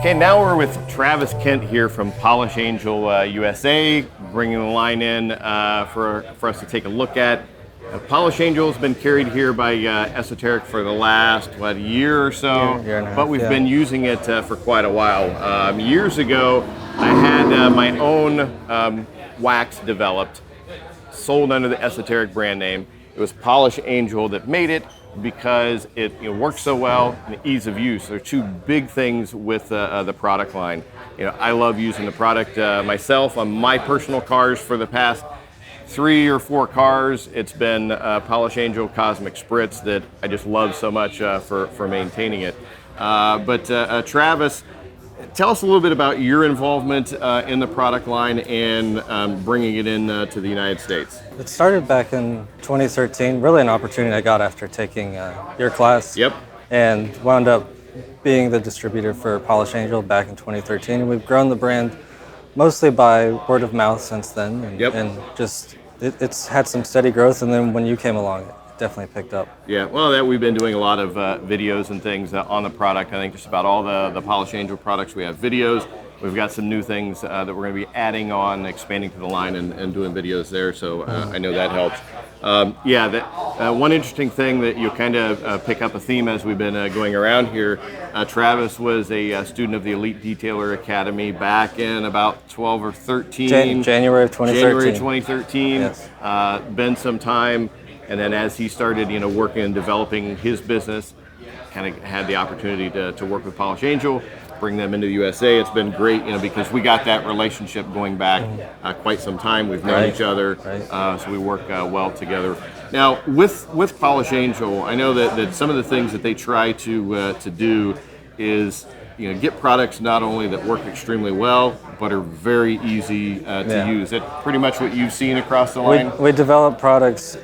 Okay, now we're with Travis Kent here from Polish Angel USA, bringing the line in for us to take a look at. Polish Angel has been carried here by Esoteric for the last, year or so, year and a half, but we've been using it for quite a while. Years ago, I had my own wax developed, sold under the Esoteric brand name. It was Polish Angel that made it because it works so well and the ease of use. There are two big things with the product line. I love using the product myself on my personal cars. For the past 3 or 4 cars, it's been Polish Angel Cosmic Spritz that I just love so much for maintaining it. But Travis, tell us a little bit about your involvement in the product line and bringing it in to the United States. It started back in 2013, really an opportunity I got after taking your class. Yep. And wound up being the distributor for Polish Angel back in 2013. And we've grown the brand mostly by word of mouth since then. And, Yep. and just, it's had some steady growth. And then when you came along, it definitely picked up. Yeah, well, we've been doing a lot of videos and things on the product. I think just about all the Polish Angel products, we have videos. We've got some new things that we're going to be adding on, expanding to the line and doing videos there, so I know that helps. One interesting thing that you kind of pick up a theme as we've been going around here, Travis was a student of the Elite Detailer Academy back in about 12 or 13. January of 2013. January 2013. Yes. Been some time. And then as he started, working and developing his business, kind of had the opportunity to work with Polish Angel, bring them into the USA. It's been great, because we got that relationship going back quite some time. We've known each other, so we work well together. Now, with Polish Angel, I know that some of the things that they try to do is get products not only that work extremely well, but are very easy to use. Is that pretty much what you've seen across the line? We develop products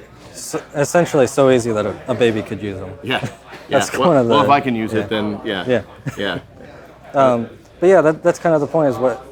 essentially so easy that a baby could use them. Yeah. That's well, one of the. Well, if I can use it, then yeah. But yeah, that's kind of the point. Is what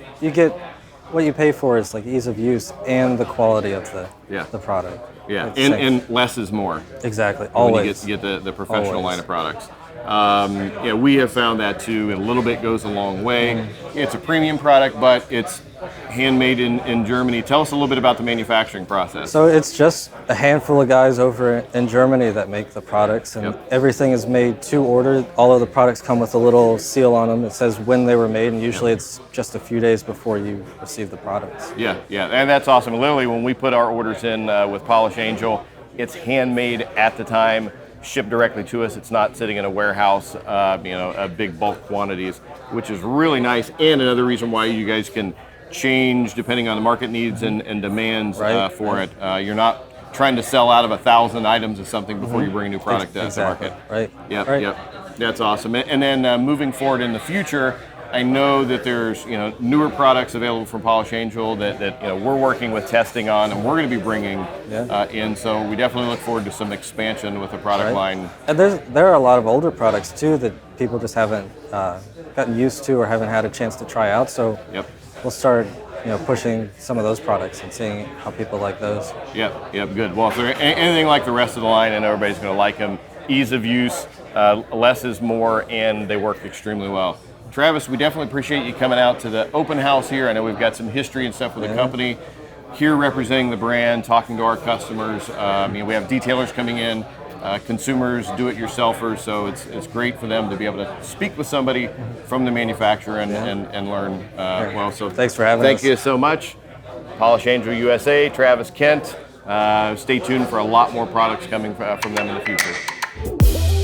you pay for is like ease of use and the quality of the product. Yeah, and less is more. Exactly. Always. When you get the professional line of products. We have found that too, and a little bit goes a long way. It's a premium product, but it's handmade in Germany. Tell us a little bit about the manufacturing process. So it's just a handful of guys over in Germany that make the products, and everything is made to order. All of the products come with a little seal on them that says when they were made, and usually it's just a few days before you receive the products. Yeah, and that's awesome. Literally, when we put our orders in with Polish Angel, it's handmade at the time, shipped directly to us. It's not sitting in a warehouse, big bulk quantities, which is really nice. And another reason why you guys can change depending on the market needs and demands for it. You're not trying to sell out of 1,000 items of something before you bring a new product to market. Right. Yep. That's awesome. And then moving forward in the future, I know that there's newer products available from Polish Angel that we're working with testing on, and we're going to be bringing in. So we definitely look forward to some expansion with the product line. And there are a lot of older products too that people just haven't gotten used to or haven't had a chance to try out. So we'll start pushing some of those products and seeing how people like those. Yep, good. Well, if they're anything like the rest of the line, and everybody's going to like them, ease of use, less is more, and they work extremely well. Travis, we definitely appreciate you coming out to the open house here. I know we've got some history and stuff with the company here, representing the brand, talking to our customers. We have detailers coming in, consumers, do-it-yourselfers, so it's great for them to be able to speak with somebody from the manufacturer and learn well. So thanks for having us. Thank you so much. Polish Angel USA, Travis Kent. Stay tuned for a lot more products coming from them in the future.